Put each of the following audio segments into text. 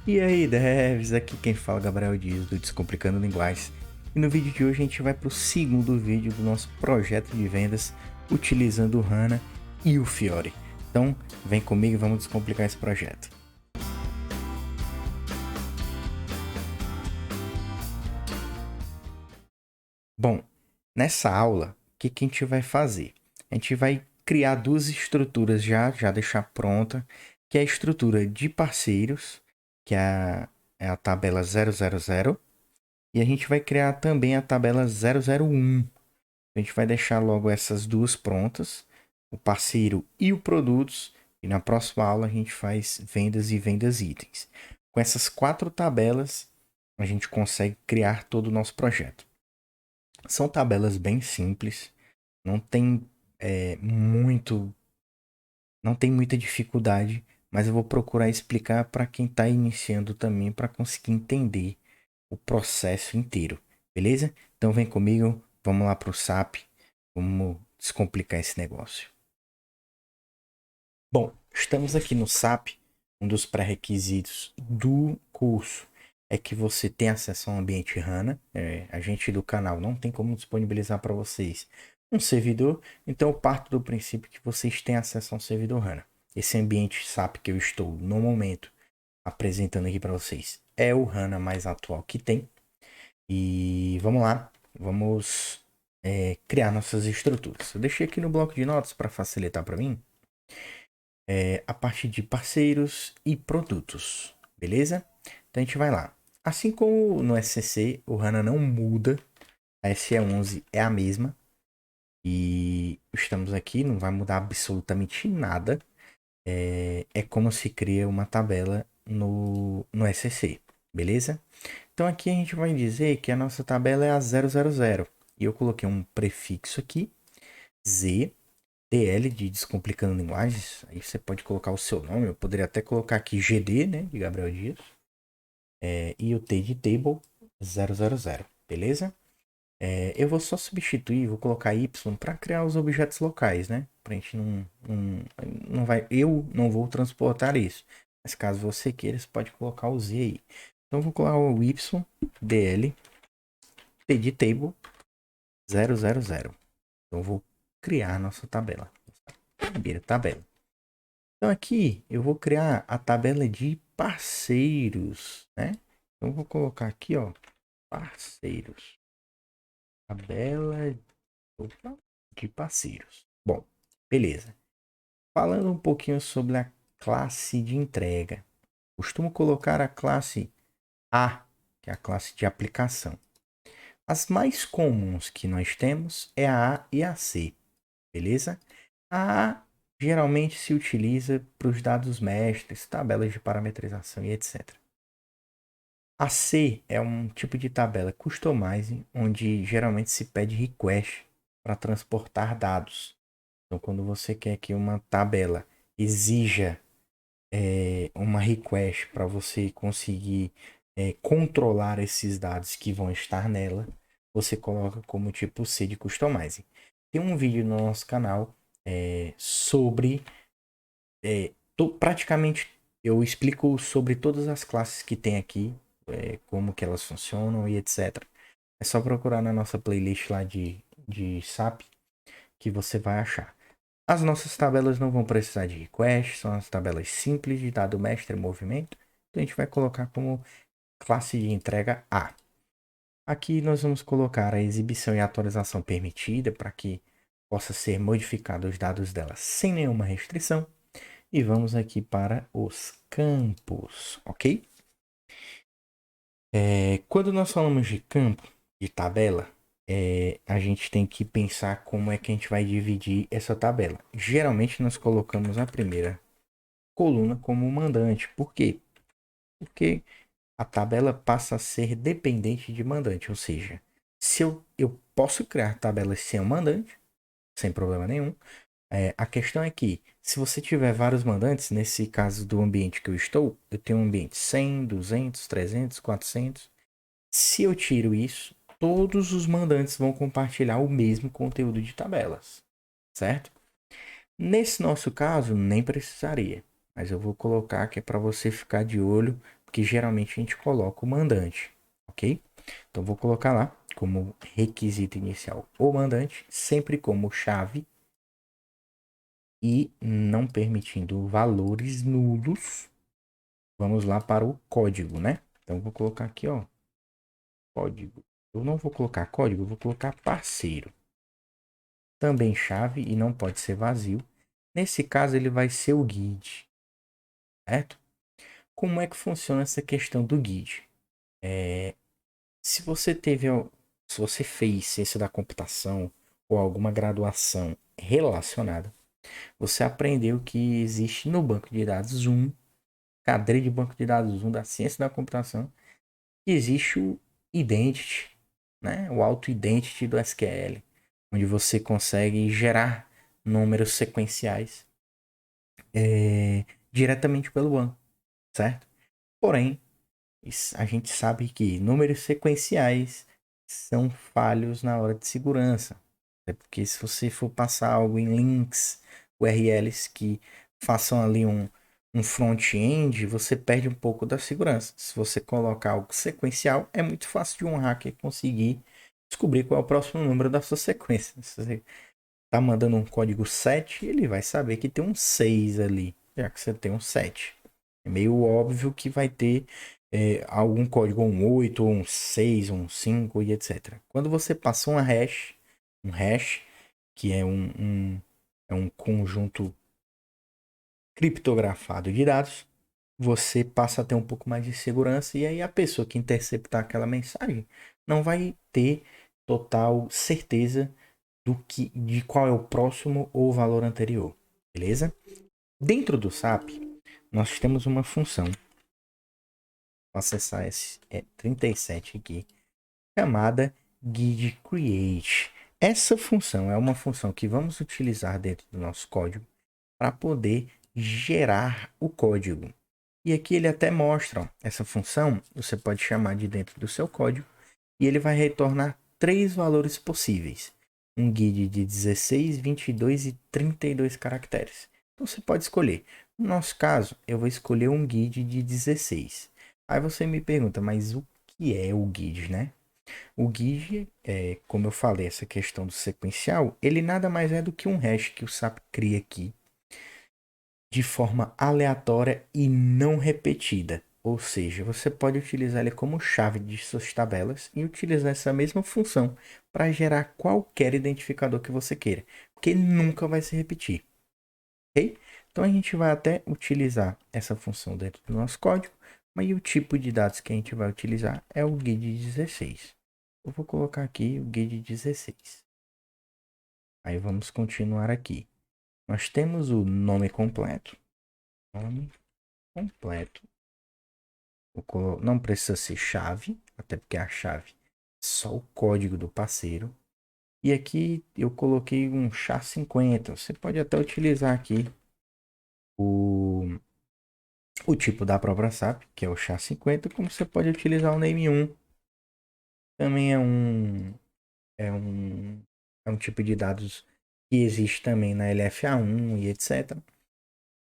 E aí, devs, aqui quem fala é Gabriel Dias do Descomplicando Linguagens. E no vídeo de hoje a gente vai para o segundo vídeo do nosso projeto de vendas utilizando o HANA e o Fiori. Então, vem comigo e vamos descomplicar esse projeto. Bom, nessa aula, o que a gente vai fazer? A gente vai criar duas estruturas já deixar pronta, que é a estrutura de parceiros, que é a tabela 000. E a gente vai criar também a tabela 001. A gente vai deixar logo essas duas prontas, o parceiro e o produtos. E na próxima aula a gente faz vendas e vendas itens. Com essas quatro tabelas, a gente consegue criar todo o nosso projeto. São tabelas bem simples, não tem não tem muita dificuldade, mas eu vou procurar explicar para quem está iniciando também, para conseguir entender o processo inteiro, beleza? Então vem comigo, vamos lá para o SAP, vamos descomplicar esse negócio. Bom, estamos aqui no SAP, um dos pré-requisitos do curso é que você tenha acesso ao ambiente HANA. A gente do canal não tem como disponibilizar para vocês um servidor, então eu parto do princípio que vocês têm acesso a um servidor HANA. Esse ambiente SAP que eu estou no momento apresentando aqui para vocês é o HANA mais atual que tem. E vamos lá, vamos criar nossas estruturas. Eu deixei aqui no bloco de notas para facilitar para mim a parte de parceiros e produtos, beleza? Então a gente vai lá. Assim como no SCC, o HANA não muda, a SE11 é a mesma e estamos aqui, não vai mudar absolutamente nada. É como se cria uma tabela no SCC, beleza? Então aqui a gente vai dizer que a nossa tabela é a 000. E eu coloquei um prefixo aqui, Z, DL de Descomplicando Linguagens. Aí você pode colocar o seu nome, eu poderia até colocar aqui GD, né, de Gabriel Dias. E o T de Table 000, beleza? Eu vou só substituir, vou colocar Y para criar os objetos locais, né? Pra gente não vai, eu não vou transportar isso. Mas caso você queira, você pode colocar o Z aí. Então eu vou colocar o Y, DL, T de Table 000. Então eu vou criar a nossa tabela. Primeira tabela. Então aqui eu vou criar a tabela de parceiros, né? Então eu vou colocar aqui, ó, parceiros. Tabela de parceiros. Bom, beleza. Falando um pouquinho sobre a classe de entrega. Costumo colocar a classe A, que é a classe de aplicação. As mais comuns que nós temos é a A e a C, beleza? A A geralmente se utiliza para os dados mestres, tabelas de parametrização e etc. A C é um tipo de tabela customizing, onde geralmente se pede request para transportar dados. Então, quando você quer que uma tabela exija uma request para você conseguir controlar esses dados que vão estar nela, você coloca como tipo C de customizing. Tem um vídeo no nosso canal sobre praticamente eu explico sobre todas as classes que tem aqui, como que elas funcionam e etc. É só procurar na nossa playlist lá de SAP que você vai achar. As nossas tabelas não vão precisar de request, são as tabelas simples de dado mestre e movimento. Então a gente vai colocar como classe de entrega A. Aqui nós vamos colocar a exibição e atualização permitida para que possa ser modificado os dados dela sem nenhuma restrição. E vamos aqui para os campos, ok? Quando nós falamos de campo, de tabela, a gente tem que pensar como é que a gente vai dividir essa tabela. Geralmente nós colocamos a primeira coluna como mandante. Por quê? Porque a tabela passa a ser dependente de mandante. Ou seja, se eu posso criar tabelas sem o mandante, sem problema nenhum. A questão é que, se você tiver vários mandantes, nesse caso do ambiente que eu estou, eu tenho um ambiente 100, 200, 300, 400. Se eu tiro isso, todos os mandantes vão compartilhar o mesmo conteúdo de tabelas, certo? Nesse nosso caso, nem precisaria, mas eu vou colocar que é para você ficar de olho Porque geralmente a gente coloca o mandante, ok? Então vou colocar lá como requisito inicial o mandante, sempre como chave e não permitindo valores nulos. Vamos lá para o código, né? Então vou colocar aqui, ó, código. Eu não vou colocar código, eu vou colocar parceiro. Também chave e não pode ser vazio. Nesse caso ele vai ser o guide, certo? Como é que funciona essa questão do guide? Se você teve, se você fez ciência da computação ou alguma graduação relacionada, você aprendeu que existe no banco de dados cadeira de banco de dados da ciência da computação, que existe o identity, né? O auto-identity do SQL, onde você consegue gerar números sequenciais diretamente pelo banco, certo? Porém, a gente sabe que números sequenciais são falhos na hora de segurança. É porque se você for passar algo em links, URLs que façam ali um front-end, você perde um pouco da segurança. Se você colocar algo sequencial, é muito fácil de um hacker conseguir descobrir qual é o próximo número da sua sequência. Se você está mandando um código 7, ele vai saber que tem um 6 ali, já que você tem um 7. É meio óbvio que vai ter algum código, um 8, ou um 6, um 5 e etc. Quando você passa um hash, que é é um conjunto criptografado de dados, você passa a ter um pouco mais de segurança e aí a pessoa que interceptar aquela mensagem não vai ter total certeza de qual é o próximo ou o valor anterior, beleza? Dentro do SAP, nós temos uma função, vou acessar esse 37 aqui, chamada Guide Create. Essa função é uma função que vamos utilizar dentro do nosso código para poder gerar o código. E aqui ele até mostra, ó, essa função você pode chamar de dentro do seu código e ele vai retornar três valores possíveis. Um guide de 16, 22 e 32 caracteres. Então você pode escolher. No nosso caso, eu vou escolher um guide de 16. Aí você me pergunta, mas o que é o guide, né? O guide, como eu falei, essa questão do sequencial, ele nada mais é do que um hash que o SAP cria aqui de forma aleatória e não repetida. Ou seja, você pode utilizar ele como chave de suas tabelas e utilizar essa mesma função para gerar qualquer identificador que você queira, porque nunca vai se repetir, ok? Então a gente vai até utilizar essa função dentro do nosso código, mas o tipo de dados que a gente vai utilizar é o guide 16. Eu vou colocar aqui o guide 16. Aí vamos continuar aqui. Nós temos o nome completo. Nome completo. Não precisa ser chave, até porque a chave é só o código do parceiro. E aqui eu coloquei um SHA-50. Você pode até utilizar aqui o, o tipo da própria SAP, que é o SHA-50, como você pode utilizar o name1. Também é um tipo de dados que existe também na LFA1 e etc.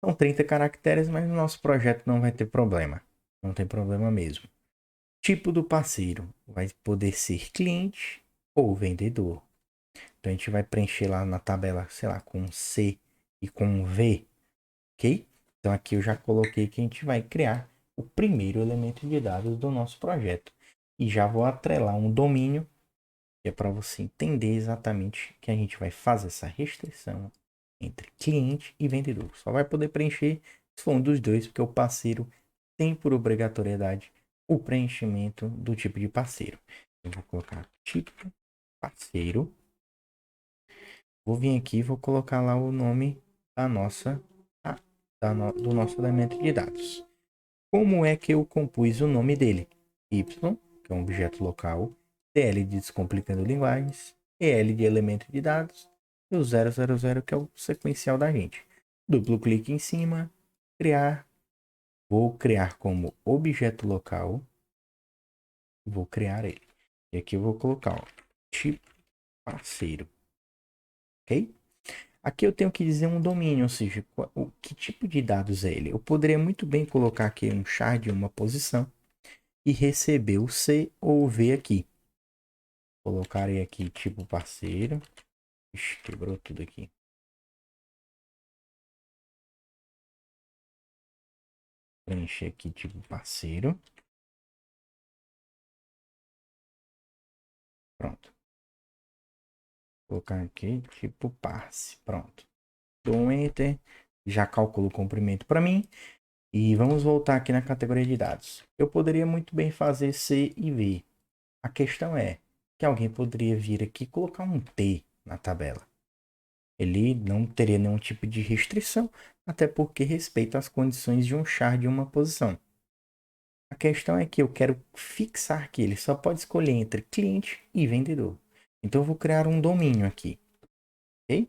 São 30 caracteres, mas no nosso projeto não vai ter problema. Não tem problema mesmo. Tipo do parceiro vai poder ser cliente ou vendedor. Então a gente vai preencher lá na tabela, sei lá, com C e com V, ok? Então aqui eu já coloquei que a gente vai criar o primeiro elemento de dados do nosso projeto. E já vou atrelar um domínio, que é para você entender exatamente que a gente vai fazer essa restrição entre cliente e vendedor. Só vai poder preencher se for um dos dois, porque o parceiro tem por obrigatoriedade o preenchimento do tipo de parceiro. Eu vou colocar tipo parceiro. Vou vir aqui e vou colocar lá o nome da nossa do nosso elemento de dados. Como é que eu compus o nome dele? Y, que é um objeto local, DL de descomplicando linguagens, EL de elemento de dados e o 000, que é o sequencial da gente. Duplo clique em cima, criar. Vou criar como objeto local. Vou criar ele. E aqui eu vou colocar, ó, tipo parceiro. Ok? Aqui eu tenho que dizer um domínio, ou seja, o que tipo de dados é ele. Eu poderia muito bem colocar aqui um char de uma posição e receber o C ou o V aqui. Colocarei aqui tipo parceiro. Ixi, quebrou tudo aqui. Preencher aqui tipo parceiro. Pronto. Colocar aqui tipo parse. Pronto. Dou um enter. Já calculo o comprimento para mim. E vamos voltar aqui na categoria de dados. Eu poderia muito bem fazer C e V. A questão é que alguém poderia vir aqui e colocar um T na tabela. Ele não teria nenhum tipo de restrição, até porque respeita as condições de um char de uma posição. A questão é que eu quero fixar que ele só pode escolher entre cliente e vendedor. Então eu vou criar um domínio aqui, ok?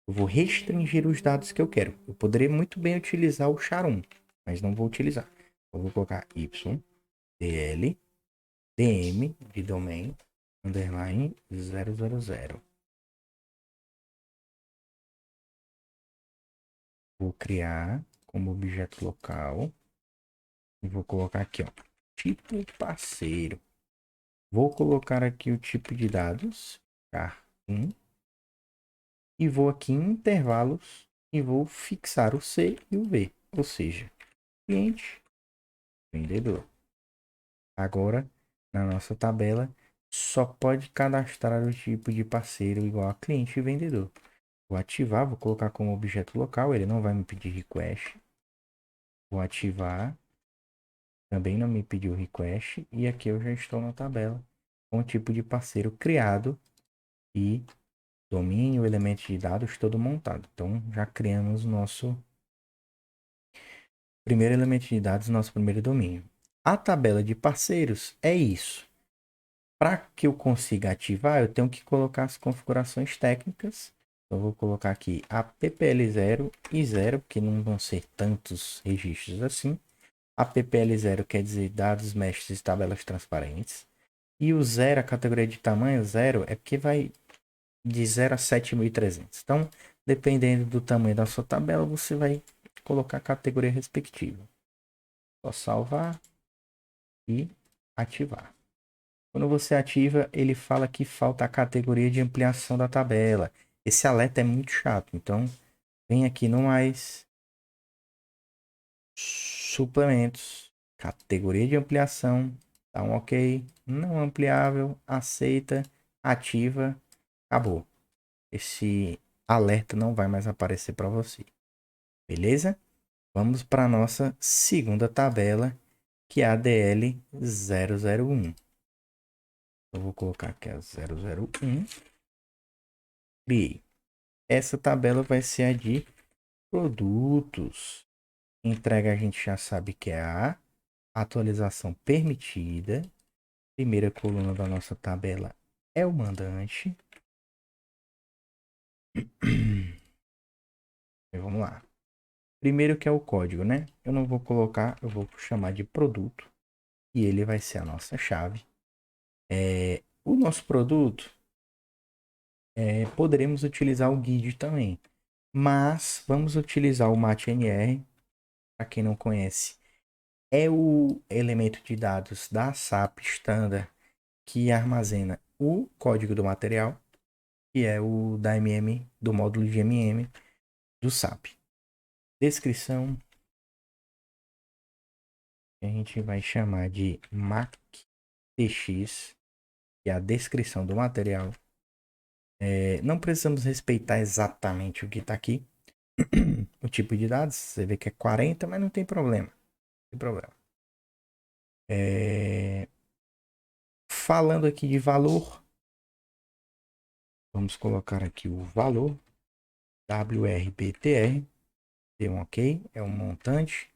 Eu vou restringir os dados que eu quero. Eu poderia muito bem utilizar o char1, mas não vou utilizar. Eu vou colocar y, dl, dm de domain, underline 000. Vou criar como objeto local e vou colocar aqui, ó, tipo parceiro. Vou colocar aqui o tipo de dados, char1, e vou aqui em intervalos e vou fixar o C e o V, ou seja, cliente, vendedor. Agora, na nossa tabela, só pode cadastrar o tipo de parceiro igual a cliente e vendedor. Vou ativar, vou colocar como objeto local, ele não vai me pedir request. Vou ativar, também não me pediu request, e aqui eu já estou na tabela com o tipo de parceiro criado e domínio, elementos de dados todo montado. Então já criamos nosso primeiro elemento de dados, nosso primeiro domínio. A tabela de parceiros é isso. Para que eu consiga ativar, eu tenho que colocar as configurações técnicas. Eu vou colocar aqui APPL0 e 0, porque não vão ser tantos registros assim. APPL0 quer dizer dados mestres e tabelas transparentes. E o 0, a categoria de tamanho 0, é porque vai de 0 a 7.300. Então, dependendo do tamanho da sua tabela, você vai colocar a categoria respectiva. Só salvar e ativar. Quando você ativa, ele fala que falta a categoria de ampliação da tabela. Esse alerta é muito chato. Então, vem aqui no mais, suplementos, categoria de ampliação, dá um ok, não ampliável, aceita, ativa, acabou. Esse alerta não vai mais aparecer para você. Beleza? Vamos para a nossa segunda tabela, que é a DL001. Eu vou colocar aqui a 001. Criei. Essa tabela vai ser a de produtos. Entrega a gente já sabe que é a atualização permitida. Primeira coluna da nossa tabela é o mandante. E vamos lá. Primeiro que é o código, né? Eu não vou colocar, eu vou chamar de produto. E ele vai ser a nossa chave. O nosso produto, poderemos utilizar o guide também. Mas vamos utilizar o MATNR. Para quem não conhece, é o elemento de dados da SAP Standard que armazena o código do material, que é o da MM, do módulo de MM do SAP. Descrição, que a gente vai chamar de MACTX, que é a descrição do material. Não precisamos respeitar exatamente o que está aqui. O tipo de dados, você vê que é 40, mas não tem problema. Não tem problema. Falando aqui de valor, vamos colocar aqui o valor, WRBTR, deu um ok, é um montante.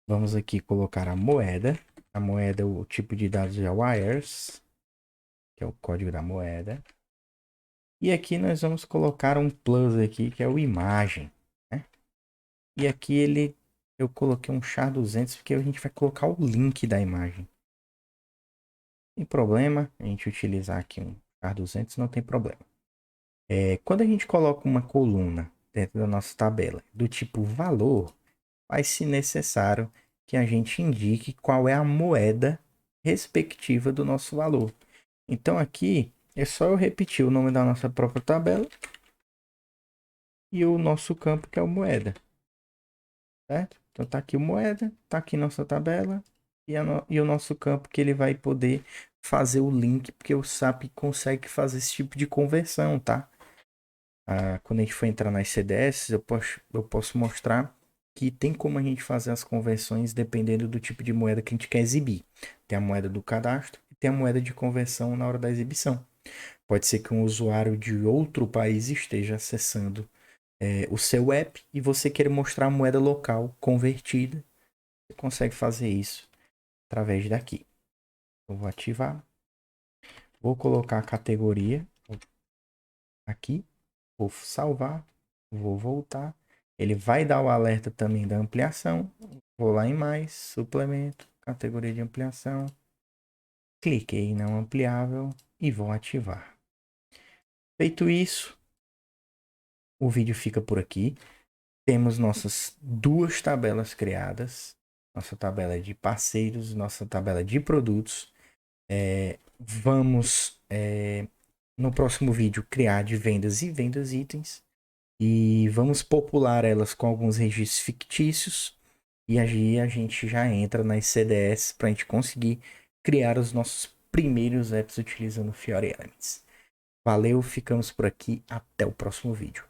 Vamos aqui colocar a moeda. A moeda, o tipo de dados é wires, que é o código da moeda. E aqui nós vamos colocar um plus aqui, que é o imagem, né? E aqui eu coloquei um char200, porque a gente vai colocar o link da imagem. Tem problema a gente utilizar aqui um char200, não tem problema. Quando a gente coloca uma coluna dentro da nossa tabela do tipo valor, faz-se necessário que a gente indique qual é a moeda respectiva do nosso valor. Então aqui é só eu repetir o nome da nossa própria tabela e o nosso campo que é o moeda, certo? Então tá aqui o moeda, tá aqui nossa tabela e o nosso campo que ele vai poder fazer o link, porque o SAP consegue fazer esse tipo de conversão, tá? Quando a gente for entrar nas CDS, eu posso mostrar que tem como a gente fazer as conversões dependendo do tipo de moeda que a gente quer exibir. Tem a moeda do cadastro e tem a moeda de conversão na hora da exibição. Pode ser que um usuário de outro país esteja acessando o seu app e você queira mostrar a moeda local convertida. Você consegue fazer isso através daqui. Eu vou ativar. Vou colocar a categoria aqui. Vou salvar. Vou voltar. Ele vai dar o alerta também da ampliação. Vou lá em mais, suplemento, categoria de ampliação. Cliquei em não ampliável e vou ativar. Feito isso, o vídeo fica por aqui. Temos nossas duas tabelas criadas. Nossa tabela de parceiros, nossa tabela de produtos. Vamos, no próximo vídeo, criar de vendas e vendas itens. E vamos popular elas com alguns registros fictícios. E aí a gente já entra nas CDS para a gente conseguir criar os nossos primeiros apps utilizando Fiori Elements. Valeu, ficamos por aqui. Até o próximo vídeo.